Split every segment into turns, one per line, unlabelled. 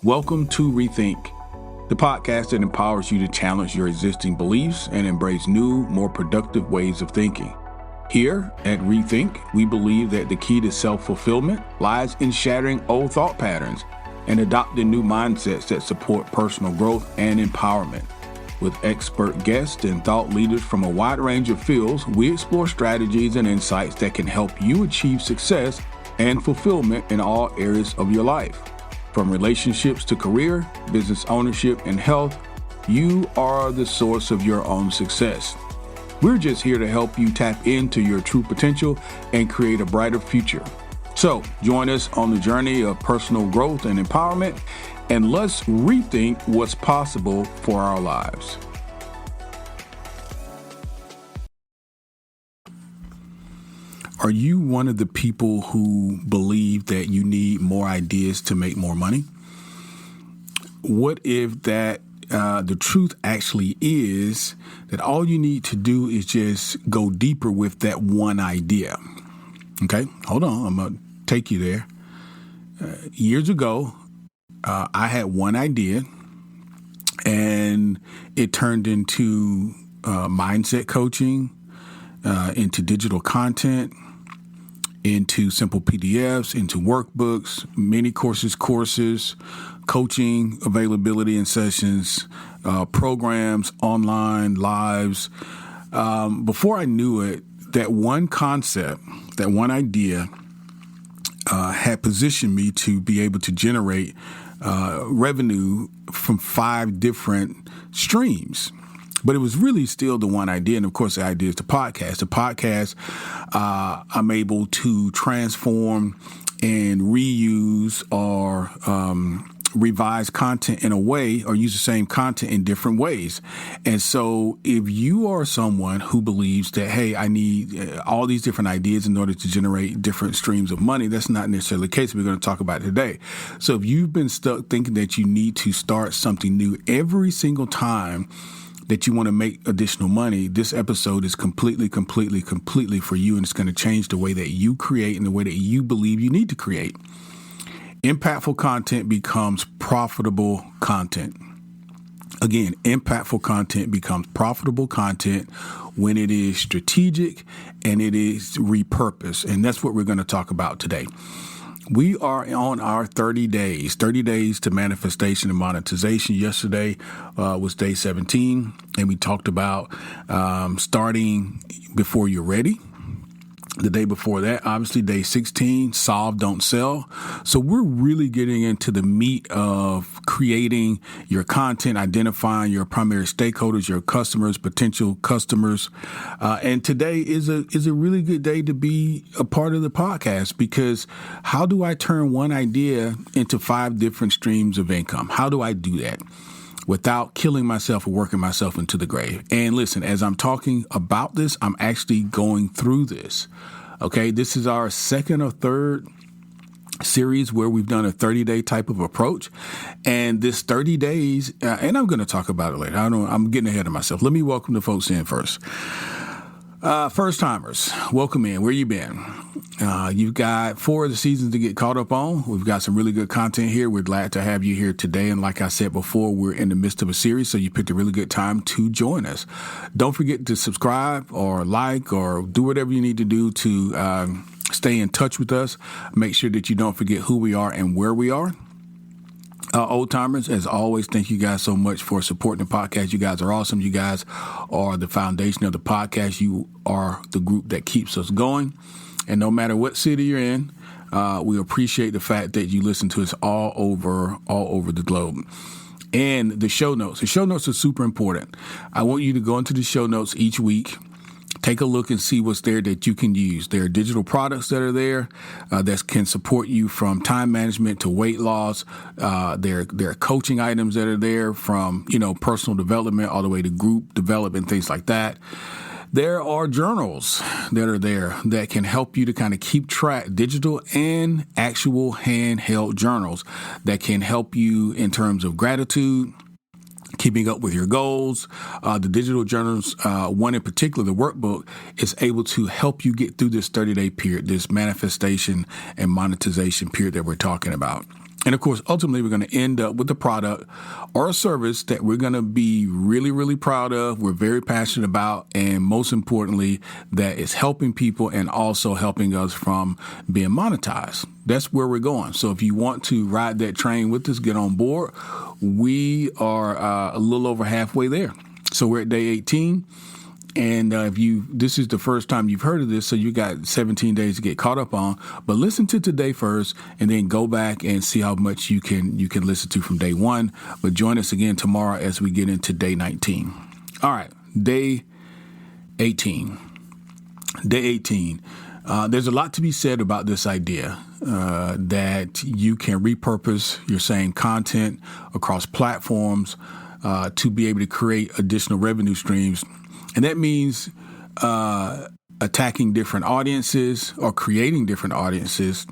Welcome to Rethink, the podcast that empowers you to challenge your existing beliefs and embrace new, more productive ways of thinking. Here at Rethink, we believe that the key to self-fulfillment lies in shattering old thought patterns and adopting new mindsets that support personal growth and empowerment. With expert guests and thought leaders from a wide range of fields, we explore strategies and insights that can help you achieve success and fulfillment in all areas of your life. From relationships to career, business ownership, and health, you are the source of your own success. We're just here to help you tap into your true potential and create a brighter future. So join us on the journey of personal growth and empowerment, and let's rethink what's possible for our lives. Are you one of the people who believe that you need more ideas to make more money? What if that the truth actually is that all you need to do is just go deeper with that one idea? Okay, hold on. I'm going to take you there. Years ago, I had one idea, and it turned into mindset coaching, into digital content, into simple PDFs, into workbooks, mini courses, coaching availability and sessions, programs, online, lives. Before I knew it, that one concept, that one idea had positioned me to be able to generate revenue from 5 different streams. But it was really still the one idea. And of course, the idea is the podcast. The podcast, I'm able to transform and reuse or revise content in a way, or use the same content in different ways. And so if you are someone who believes that, hey, I need all these different ideas in order to generate different streams of money, that's not necessarily the case. We're going to talk about it today. So if you've been stuck thinking that you need to start something new every single time that you want to make additional money, this episode is completely for you, and it's going to change the way that you create and the way that you believe you need to create. Impactful content becomes profitable content. Again, impactful content becomes profitable content when it is strategic and it is repurposed. And that's what we're going to talk about today. We are on our 30 days to manifestation and monetization. Yesterday was day 17, and we talked about starting before you're ready. The day before that, obviously, day 16, solve, don't sell. So we're really getting into the meat of creating your content, identifying your primary stakeholders, your customers, potential customers. And today is a really good day to be a part of the podcast, because how do I turn one idea into 5 different streams of income? How do I do that without killing myself or working myself into the grave? And listen, as I'm talking about this, I'm actually going through this. Okay, this is our second or third series where we've done a 30-day type of approach. And this 30 days, and I'm going to talk about it later. I'm getting ahead of myself. Let me welcome the folks in first. First timers, welcome in. Where you been? You've got 4 of the seasons to get caught up on. We've got some really good content here. We're glad to have you here today. And like I said before, we're in the midst of a series, so you picked a really good time to join us. Don't forget to subscribe or like or do whatever you need to do to stay in touch with us. Make sure that you don't forget who we are and where we are. Old timers, as always, thank you guys so much for supporting the podcast. You guys are awesome. You guys are the foundation of the podcast. You are the group that keeps us going. And no matter what city you're in, we appreciate the fact that you listen to us all over the globe. And the show notes. The show notes are super important. I want you to go into the show notes each week. Take a look and see what's there that you can use. There are digital products that are there that can support you from time management to weight loss. There are coaching items that are there from, personal development all the way to group development, things like that. There are journals that are there that can help you to kind of keep track, digital and actual handheld journals that can help you in terms of gratitude, keeping up with your goals. The digital journals, one in particular, the workbook, is able to help you get through this 30-day period, this manifestation and monetization period that we're talking about. And of course, ultimately, we're going to end up with a product or a service that we're going to be really, really proud of, we're very passionate about, and most importantly, that is helping people and also helping us from being monetized. That's where we're going. So if you want to ride that train with us, get on board. We are a little over halfway there. So we're at day 18. And this is the first time you've heard of this, so you got 17 days to get caught up on. But listen to today first, and then go back and see how much you can listen to from day 1. But join us again tomorrow as we get into day 19. All right, day 18. Day 18. There's a lot to be said about this idea that you can repurpose your same content across platforms to be able to create additional revenue streams. And that means attacking different audiences or creating different audiences,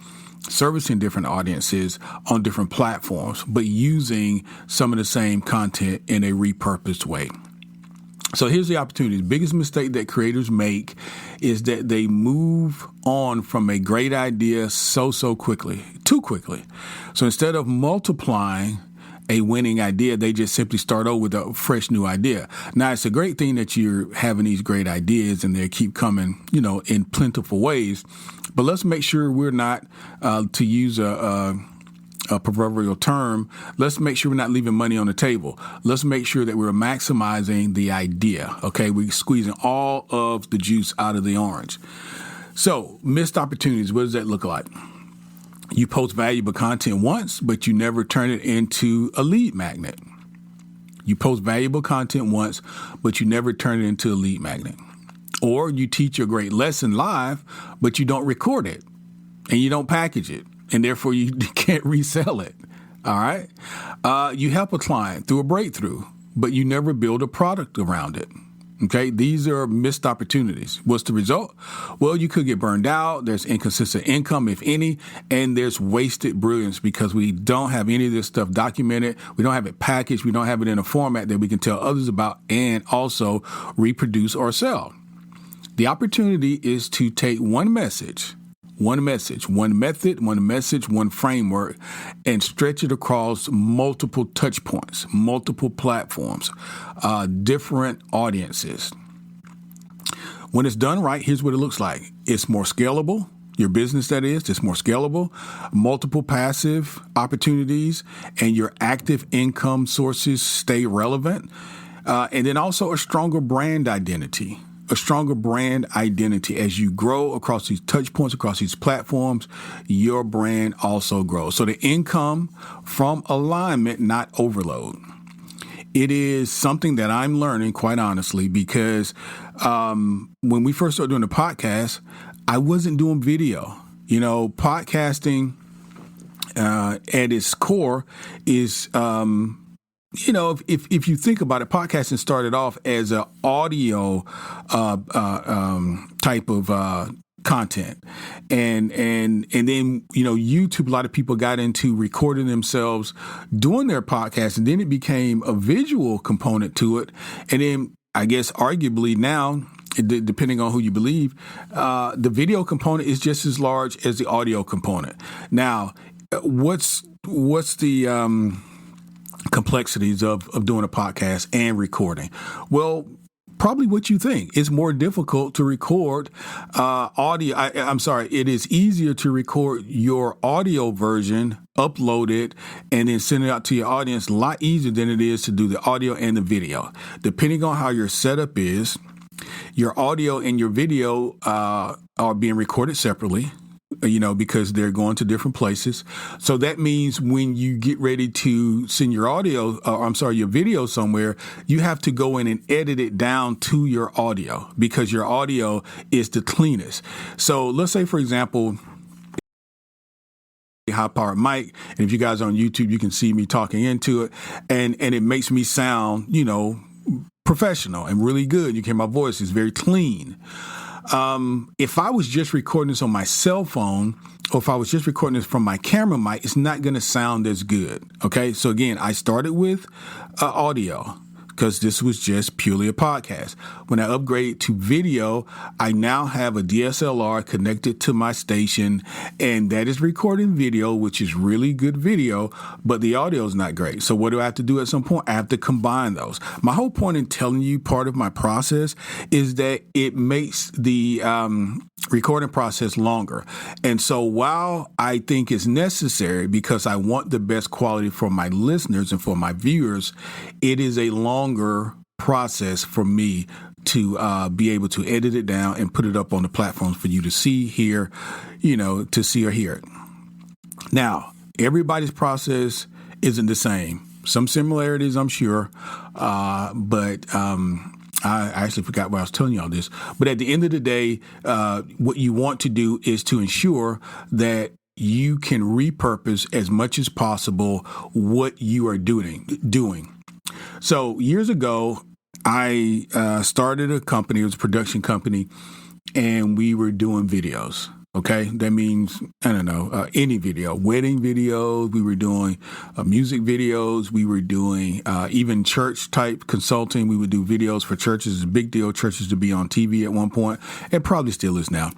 servicing different audiences on different platforms, but using some of the same content in a repurposed way. So here's the opportunity. The biggest mistake that creators make is that they move on from a great idea so quickly, too quickly. So instead of multiplying a winning idea, they just simply start over with a fresh new idea. Now, it's a great thing that you're having these great ideas and they keep coming, in plentiful ways. But let's make sure we're not, to use a proverbial term, let's make sure we're not leaving money on the table. Let's make sure that we're maximizing the idea. Okay, we're squeezing all of the juice out of the orange. So, missed opportunities, what does that look like? You post valuable content once, but you never turn it into a lead magnet. You post valuable content once, but you never turn it into a lead magnet. Or you teach a great lesson live, but you don't record it and you don't package it, and therefore you can't resell it. All right. You help a client through a breakthrough, but you never build a product around it. Okay, these are missed opportunities. What's the result? Well, you could get burned out. There's inconsistent income, if any, and there's wasted brilliance because we don't have any of this stuff documented. We don't have it packaged. We don't have it in a format that we can tell others about and also reproduce or sell. The opportunity is to take one message, one method, one framework, and stretch it across multiple touch points, multiple platforms, different audiences. When it's done right, here's what it looks like. It's more scalable. Your business, that is, it's more scalable, multiple passive opportunities, and your active income sources stay relevant. And then also a stronger brand identity. As you grow across these touch points, across these platforms, your brand also grows. So the income from alignment, not overload. It is something that I'm learning, quite honestly, because when we first started doing the podcast, I wasn't doing video. Podcasting at its core is if you think about it, podcasting started off as an audio type of content, and then YouTube. A lot of people got into recording themselves doing their podcast, and then it became a visual component to it. And then I guess arguably now, depending on who you believe, the video component is just as large as the audio component. Now, what's the complexities of doing a podcast and recording? Well, probably what you think. It's more difficult to record audio. It is easier to record your audio version, upload it, and then send it out to your audience a lot easier than it is to do the audio and the video. Depending on how your setup is, your audio and your video are being recorded separately. Because they're going to different places. So that means when you get ready to send your your video somewhere, you have to go in and edit it down to your audio because your audio is the cleanest. So let's say, for example, high-powered mic, and if you guys are on YouTube, you can see me talking into it, and it makes me sound, professional and really good. You can hear my voice is very clean. If I was just recording this on my cell phone, or if I was just recording this from my camera mic, it's not going to sound as good. Okay. So again, I started with audio. because this was just purely a podcast. When I upgraded to video, I now have a DSLR connected to my station, and that is recording video, which is really good video, but the audio is not great. So what do I have to do at some point? I have to combine those. My whole point in telling you part of my process is that it makes the recording process longer. And so while I think it's necessary because I want the best quality for my listeners and for my viewers, it is a longer process for me to be able to edit it down and put it up on the platforms for you to see, hear, to see or hear it. Now, everybody's process isn't the same. Some similarities, I'm sure, but I actually forgot why I was telling you all this. But at the end of the day, what you want to do is to ensure that you can repurpose as much as possible what you are doing. So years ago, I started a company. It was a production company, and we were doing videos. Okay, that means, any video, wedding videos. We were doing music videos. We were doing even church type consulting. We would do videos for churches. It's a big deal, churches to be on TV at one point. It probably still is now.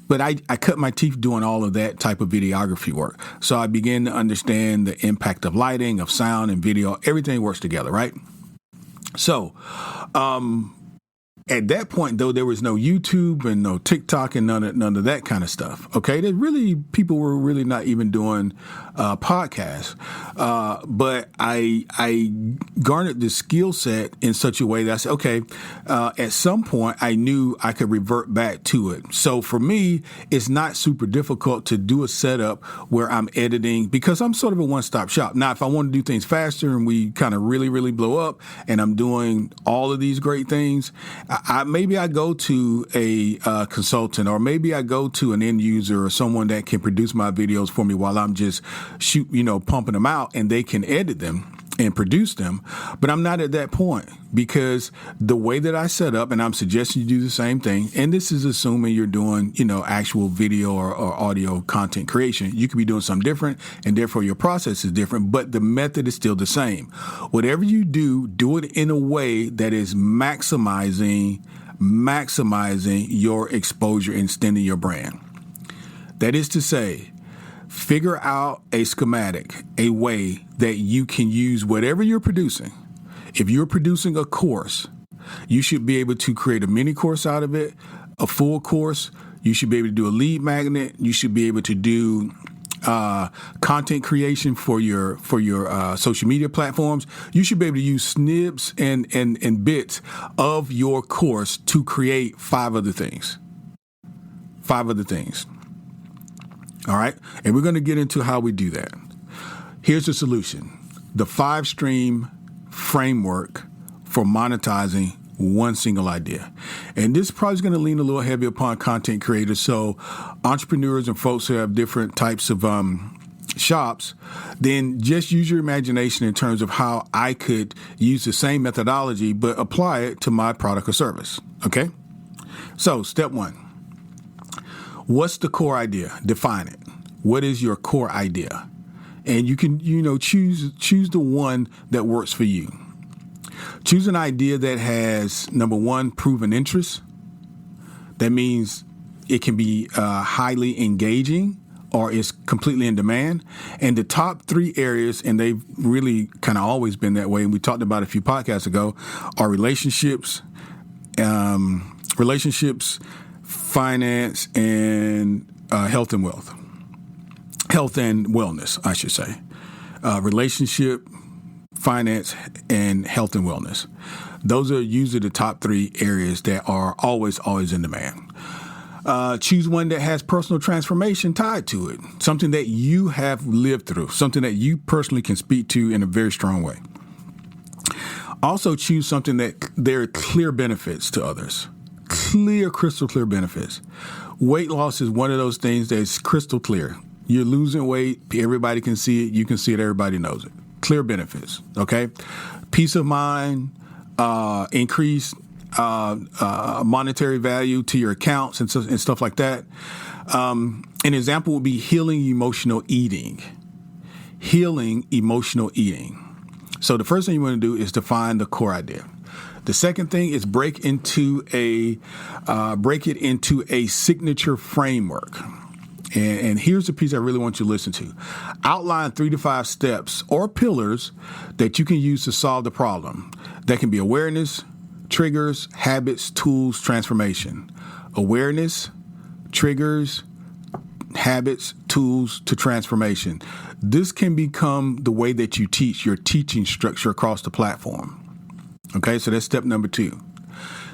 But I cut my teeth doing all of that type of videography work. So I began to understand the impact of lighting, of sound and video. Everything works together, right? So, at that point, though, there was no YouTube and no TikTok and none of that kind of stuff. Okay, people were really not even doing podcasts. But I garnered the skill set in such a way that I said, okay, at some point I knew I could revert back to it. So for me, it's not super difficult to do a setup where I'm editing because I'm sort of a one-stop shop. Now, if I want to do things faster and we kind of really, really blow up and I'm doing all of these great things, maybe I go to a consultant, or maybe I go to an end user or someone that can produce my videos for me while I'm just pumping them out, and they can edit them and produce them. But I'm not at that point because the way that I set up, and I'm suggesting you do the same thing, and this is assuming you're doing, actual video or audio content creation. You could be doing something different, and therefore your process is different, but the method is still the same. Whatever you do it in a way that is maximizing your exposure and extending your brand. That is to say, figure out a schematic, a way that you can use whatever you're producing. If you're producing a course, you should be able to create a mini course out of it, a full course. You should be able to do a lead magnet. You should be able to do content creation for your social media platforms. You should be able to use snips and bits of your course to create 5 other things. All right. And we're going to get into how we do that. Here's the solution. The 5-stream framework for monetizing one single idea. And this probably is going to lean a little heavy upon content creators. So entrepreneurs and folks who have different types of shops, then just use your imagination in terms of how I could use the same methodology, but apply it to my product or service. Okay. So step 1. What's the core idea? Define it. What is your core idea? And you can, choose the one that works for you. Choose an idea that has, number 1, proven interest. That means it can be highly engaging or is completely in demand. And the top 3 areas, and they've really kind of always been that way, and we talked about a few podcasts ago, are relationships, finance, and health and wealth. Health and wellness, I should say. Relationship, finance, and health and wellness. Those are usually the top 3 areas that are always in demand. Choose one that has personal transformation tied to it, something that you have lived through, something that you personally can speak to in a very strong way. Also choose something that there are clear benefits to others. Crystal clear benefits. Weight loss is one of those things that's crystal clear. You're losing weight. Everybody can see it. You can see it. Everybody knows it. Clear benefits. Okay. Peace of mind, increased monetary value to your accounts and stuff like that. An example would be healing emotional eating. So the first thing you want to do is define the core idea. The second thing is break it into a signature framework. And here's the piece I really want you to listen to. Outline 3 to 5 steps or pillars that you can use to solve the problem. That can be awareness, triggers, habits, tools, transformation. Awareness, triggers, habits, tools to transformation. This can become the way that you teach, your teaching structure across the platform. Okay, so that's step number 2.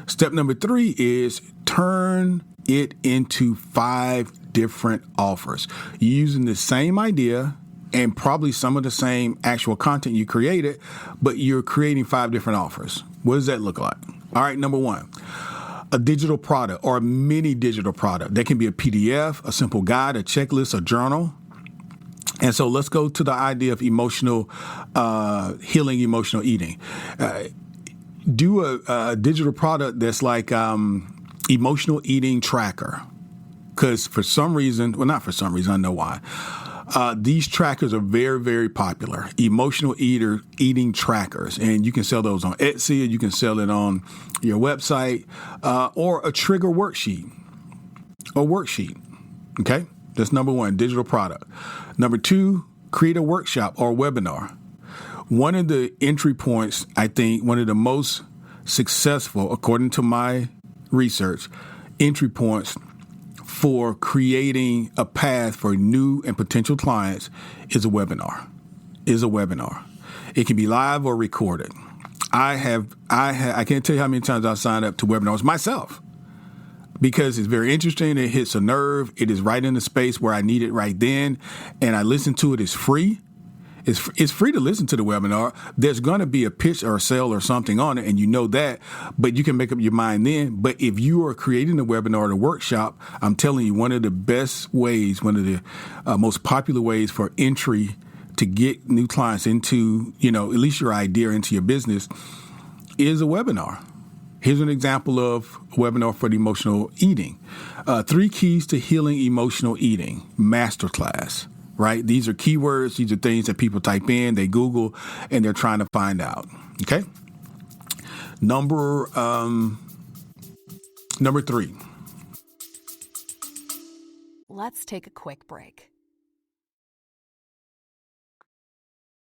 Step number 3 is turn it into 5 different offers. You're using the same idea and probably some of the same actual content you created, but you're creating 5 different offers. What does that look like? All right, number 1. A digital product or a mini digital product. That can be a PDF, a simple guide, a checklist, a journal. And so let's go to the idea of emotional healing, emotional eating. Do a digital product that's like emotional eating tracker. Because for some reason, well, not for some reason, I know why. These trackers are very, very popular. Emotional eating trackers. And you can sell those on Etsy, or you can sell it on your website, or a trigger worksheet. Okay? That's number 1, digital product. Number 2, create a workshop or webinar. One of the entry points, I think, one of the most successful, according to my research, entry points for creating a path for new and potential clients is a webinar. It can be live or recorded. I can't tell you how many times I've signed up to webinars myself because it's very interesting. It hits a nerve. It is right in the space where I need it right then. And I listen to it. It's free. It's free to listen to the webinar. There's going to be a pitch or a sale or something on it, and you know that, but you can make up your mind then. But if you are creating a webinar or a workshop, I'm telling you, one of the best ways, one of the most popular ways for entry to get new clients into, at least your idea into your business is a webinar. Here's an example of a webinar for the emotional eating. 3 keys to healing emotional eating, masterclass. Right? These are keywords. These are things that people type in, they Google, and they're trying to find out. Okay. Number 3.
Let's take a quick break.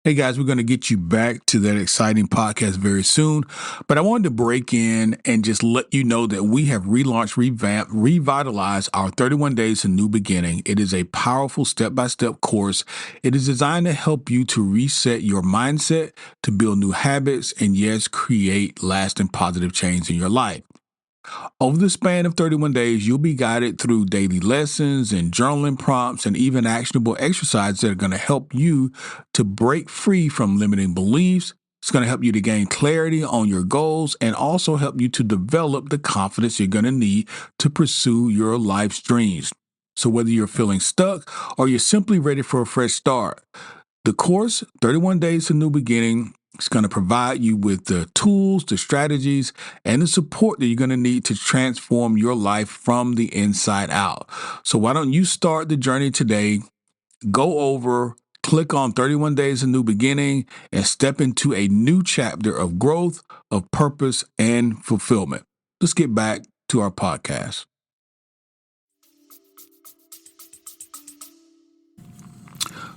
Hey guys, we're going to get you back to that exciting podcast very soon. But I wanted to break in and just let you know that we have relaunched, revamped, revitalized our 31 Days to New Beginning. It is a powerful step-by-step course. It is designed to help you to reset your mindset, to build new habits, and yes, create lasting positive change in your life. Over the span of 31 days, you'll be guided through daily lessons and journaling prompts and even actionable exercises that are going to help you to break free from limiting beliefs. It's going to help you to gain clarity on your goals and also help you to develop the confidence you're going to need to pursue your life's dreams. So whether you're feeling stuck or you're simply ready for a fresh start, the course, 31 Days to New Beginning, it's going to provide you with the tools, the strategies, and the support that you're going to need to transform your life from the inside out. So why don't you start the journey today? Go over, click on 31 Days of New Beginning, and step into a new chapter of growth, of purpose, and fulfillment. Let's get back to our podcast.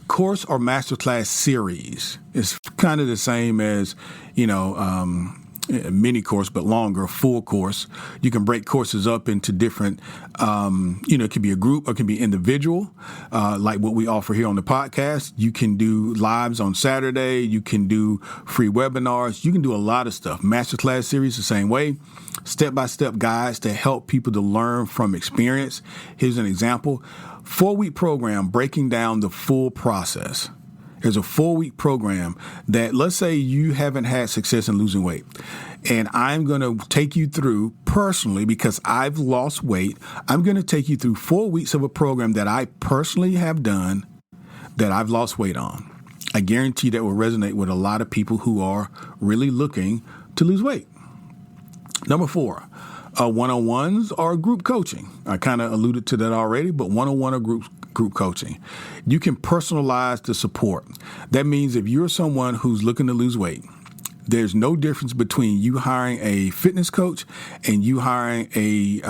Course or masterclass series is kind of the same as, a mini course, but longer, full course. You can break courses up into different, it can be a group or it can be individual, like what we offer here on the podcast. You can do lives on Saturday. You can do free webinars. You can do a lot of stuff. Masterclass series, the same way. Step-by-step guides to help people to learn from experience. Here's an example. 4-week program breaking down the full process. There's a 4-week program that, let's say you haven't had success in losing weight. And I'm going to take you through personally, because I've lost weight. I'm going to take you through 4 weeks of a program that I personally have done that I've lost weight on. I guarantee that will resonate with a lot of people who are really looking to lose weight. Number 4. One-on-ones or group coaching. I kind of alluded to that already, but one-on-one or group coaching. You can personalize the support. That means if you're someone who's looking to lose weight, there's no difference between you hiring a fitness coach and you hiring a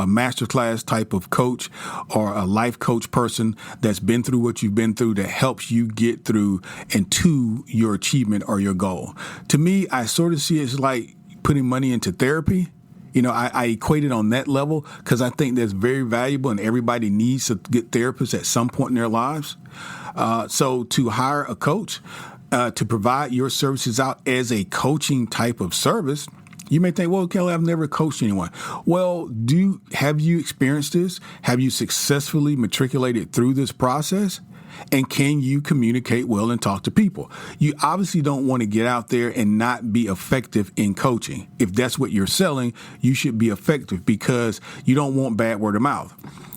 masterclass type of coach or a life coach person that's been through what you've been through that helps you get through and to your achievement or your goal. To me, I sort of see it as like putting money into therapy. I equate it on that level because I think that's very valuable and everybody needs to get therapists at some point in their lives. So to hire a coach, to provide your services out as a coaching type of service, you may think, well, Kelly, I've never coached anyone. Well, have you experienced this? Have you successfully matriculated through this process? And can you communicate well and talk to people? You obviously don't want to get out there and not be effective in coaching. If that's what you're selling, you should be effective because you don't want bad word of mouth.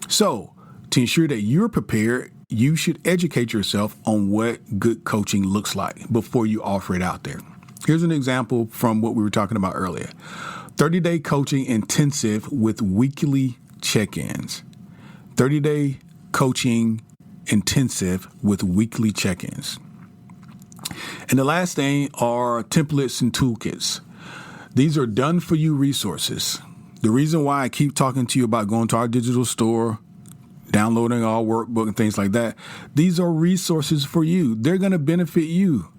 So to ensure that you're prepared, you should educate yourself on what good coaching looks like before you offer it out there. Here's an example from what we were talking about earlier. 30-day coaching intensive with weekly check-ins. 30-day coaching intensive with weekly check-ins. And the last thing are templates and toolkits. These are done-for-you resources. The reason why I keep talking to you about going to our digital store, downloading our workbook and things like that, these are resources for you. They're going to benefit you.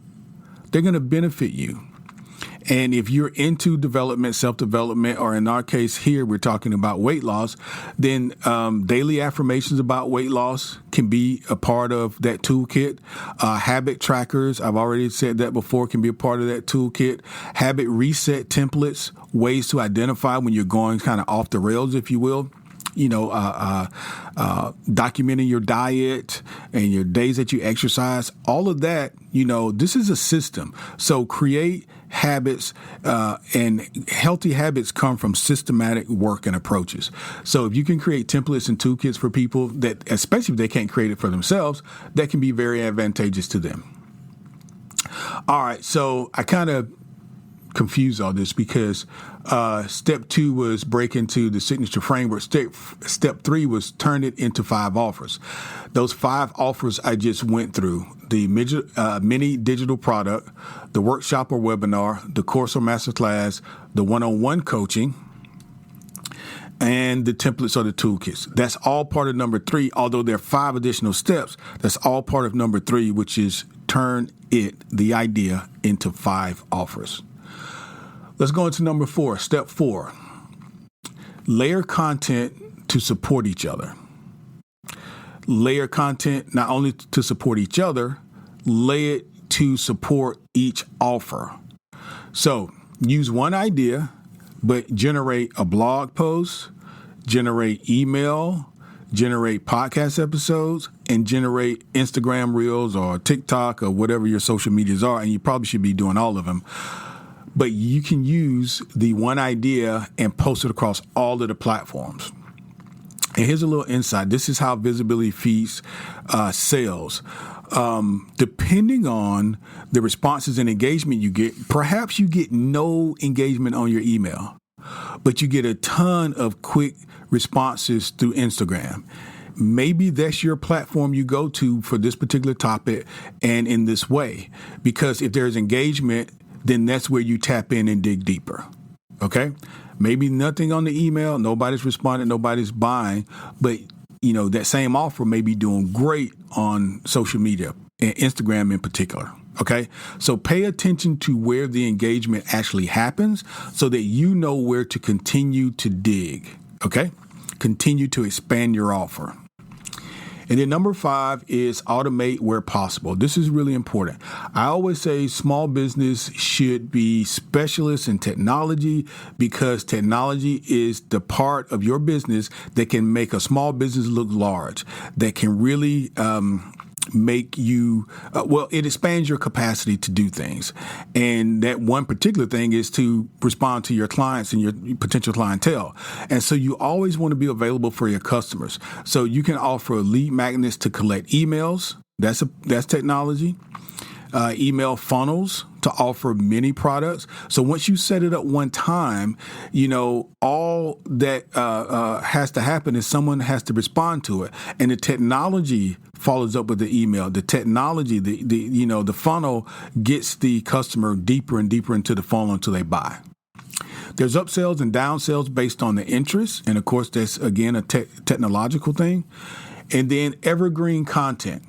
They're going to benefit you. And if you're into development, self-development, or in our case here, we're talking about weight loss, then daily affirmations about weight loss can be a part of that toolkit. Habit trackers, I've already said that before, can be a part of that toolkit. Habit reset templates, ways to identify when you're going kind of off the rails, if you will. Documenting your diet and your days that you exercise, all of that, this is a system. So create habits, and healthy habits come from systematic work and approaches. So if you can create templates and toolkits for people that, especially if they can't create it for themselves, that can be very advantageous to them. All right. So I kind of confuse all this because step 2 was break into the signature framework. Step 3 was turn it into 5 offers. Those 5 offers I just went through: the mini digital product, the workshop or webinar, the course or masterclass, the one-on-one coaching, and the templates or the toolkits. That's all part of number 3. Although there are 5 additional steps, that's all part of number 3, which is turn the idea into 5 offers. Let's go into number 4, step 4. Layer content to support each other. Layer content not only to support each other, lay it to support each offer. So use one idea, but generate a blog post, generate email, generate podcast episodes, and generate Instagram Reels or TikTok or whatever your social medias are. And you probably should be doing all of them. But you can use the one idea and post it across all of the platforms. And here's a little insight. This is how visibility feeds sales. Depending on the responses and engagement you get, perhaps you get no engagement on your email, but you get a ton of quick responses through Instagram. Maybe that's your platform you go to for this particular topic and in this way, because if there's engagement, then that's where you tap in and dig deeper. Okay? Maybe nothing on the email, nobody's responding, nobody's buying, but that same offer may be doing great on social media, and Instagram in particular. Okay? So pay attention to where the engagement actually happens so that you know where to continue to dig. Okay? Continue to expand your offer. And then number 5 is automate where possible. This is really important. I always say small business should be specialists in technology because technology is the part of your business that can make a small business look large, that can really make you, it expands your capacity to do things. And that one particular thing is to respond to your clients and your potential clientele. And so you always want to be available for your customers. So you can offer lead magnets to collect emails. That's technology. Email funnels to offer many products. So once you set it up one time, all that has to happen is someone has to respond to it. And the technology follows up with the email. The technology, the funnel gets the customer deeper and deeper into the funnel until they buy. There's upsells and downsells based on the interest. And of course, that's, again, a technological thing. And then evergreen content.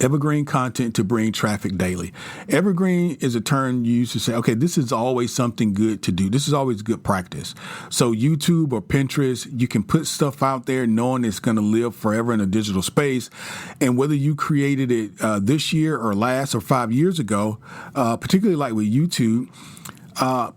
Evergreen content to bring traffic daily. Evergreen is a term used to say, okay, this is always something good to do. This is always good practice. So YouTube or Pinterest, you can put stuff out there knowing it's going to live forever in a digital space. And whether you created it this year or last or 5 years ago, particularly like with YouTube,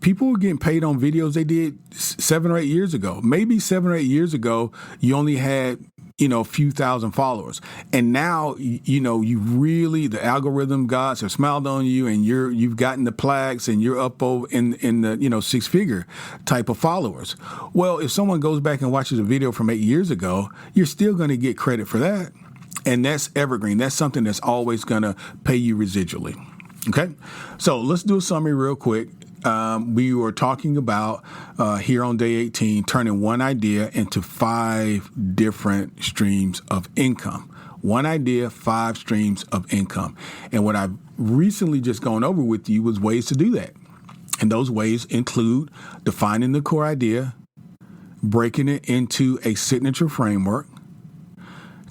people were getting paid on videos they did 7 or 8 years ago. Maybe 7 or 8 years ago, you only had a few thousand followers. And now, you really, the algorithm gods have smiled on you, and you've gotten the plaques, and you're up over in the, 6-figure type of followers. Well, if someone goes back and watches a video from 8 years ago, you're still going to get credit for that. And that's evergreen. That's something that's always going to pay you residually. Okay. So let's do a summary real quick. We were talking about here on day 18, turning one idea into 5 different streams of income. One idea, 5 streams of income. And what I've recently just gone over with you was ways to do that. And those ways include defining the core idea, breaking it into a signature framework,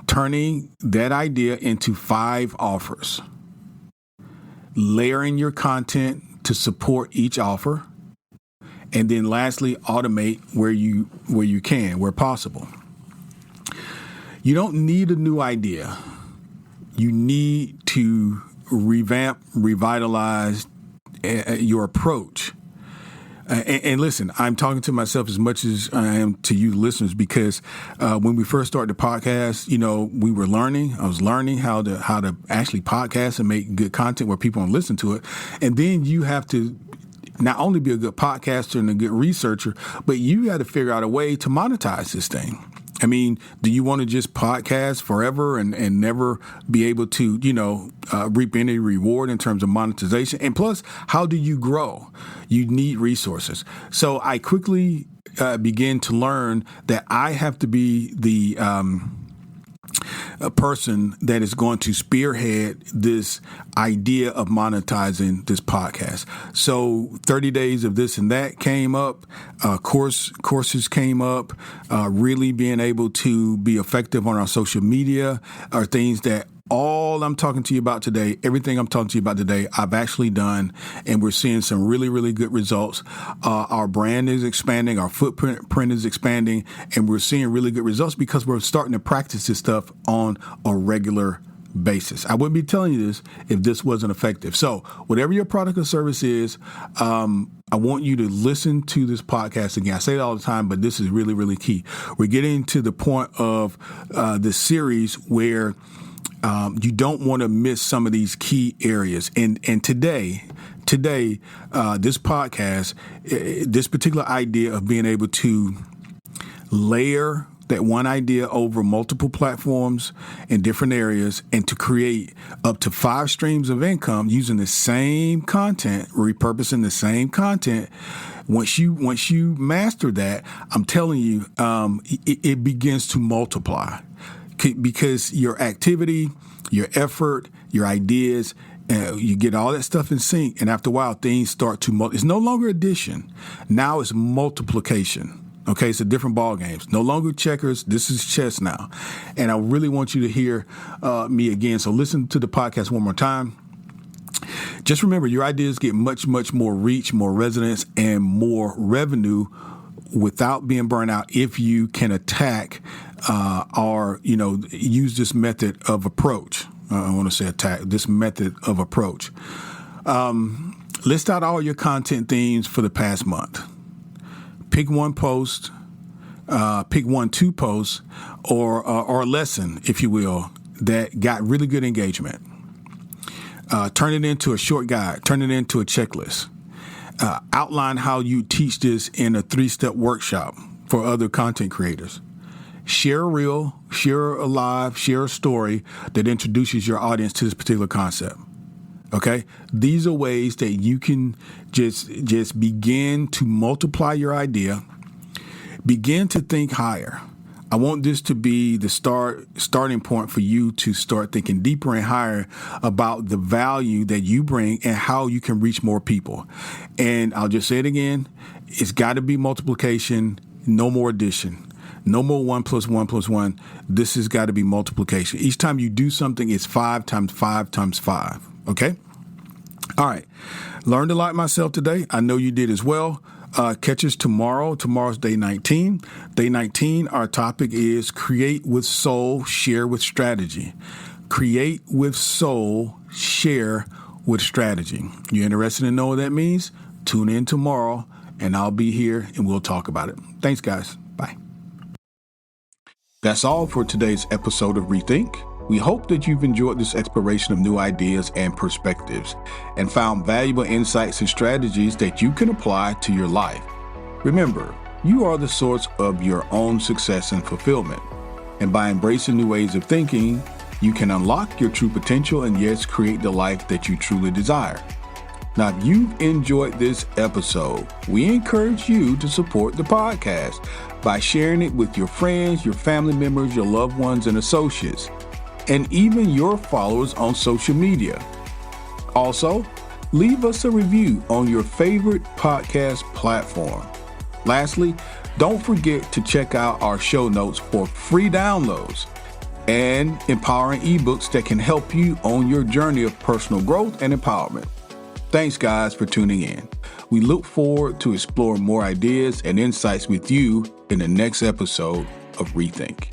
turning that idea into 5 offers, layering your content to support each offer, and then lastly, automate where you can, where possible. You don't need a new idea. You need to revitalize your approach. And listen, I'm talking to myself as much as I am to you listeners, because when we first started the podcast, we were learning. I was learning how to actually podcast and make good content where people want to listen to it. And then you have to not only be a good podcaster and a good researcher, but you got to figure out a way to monetize this thing. I mean, do you want to just podcast forever and never be able to, reap any reward in terms of monetization? And plus, how do you grow? You need resources. So I quickly began to learn that I have to be the a person that is going to spearhead this idea of monetizing this podcast. So 30 days of this and that came up, courses came up, really being able to be effective on our social media are things that all I'm talking to you about today, everything I'm talking to you about today, I've actually done, and we're seeing some really, really good results. Our brand is expanding, our footprint is expanding, and we're seeing really good results because we're starting to practice this stuff on a regular basis. I wouldn't be telling you this if this wasn't effective. So whatever your product or service is, I want you to listen to this podcast again. I say it all the time, but this is really, really key. We're getting to the point of this series where you don't want to miss some of these key areas. And today, this podcast, this particular idea of being able to layer that one idea over multiple platforms in different areas and to create up to 5 streams of income using the same content, repurposing the same content. Once you master that, I'm telling you, it begins to multiply. Because your activity, your effort, your ideas, you get all that stuff in sync. And after a while, things start to it's no longer addition. Now it's multiplication. Okay, it's a different ball game. It's no longer checkers. This is chess now. And I really want you to hear me again. So listen to the podcast one more time. Just remember, your ideas get much, much more reach, more resonance, and more revenue without being burnt out if you can attack use this method of approach. I want to say attack, this method of approach. List out all your content themes for the past month. Pick one post, pick 1-2 posts, or a lesson, if you will, that got really good engagement. Turn it into a short guide. Turn it into a checklist. Outline how you teach this in a 3-step workshop for other content creators. Share a reel, share a live, share a story that introduces your audience to this particular concept. Okay. These are ways that you can just begin to multiply your idea, begin to think higher. I want this to be the starting point for you to start thinking deeper and higher about the value that you bring and how you can reach more people. And I'll just say it again. It's got to be multiplication, no more addition. No more 1 + 1 + 1. This has got to be multiplication. Each time you do something, it's 5 × 5 × 5. Okay? All right. Learned a lot myself today. I know you did as well. Catch us tomorrow. Tomorrow's day 19. Day 19, our topic is create with soul, share with strategy. Create with soul, share with strategy. You interested in knowing what that means? Tune in tomorrow, and I'll be here, and we'll talk about it. Thanks, guys. Bye. That's all for today's episode of Rethink. We hope that you've enjoyed this exploration of new ideas and perspectives and found valuable insights and strategies that you can apply to your life. Remember, you are the source of your own success and fulfillment. And by embracing new ways of thinking, you can unlock your true potential and yes, create the life that you truly desire. Now, if you've enjoyed this episode, we encourage you to support the podcast by sharing it with your friends, your family members, your loved ones, and associates, and even your followers on social media. Also, leave us a review on your favorite podcast platform. Lastly, don't forget to check out our show notes for free downloads and empowering ebooks that can help you on your journey of personal growth and empowerment. Thanks, guys, for tuning in. We look forward to exploring more ideas and insights with you in the next episode of Rethink.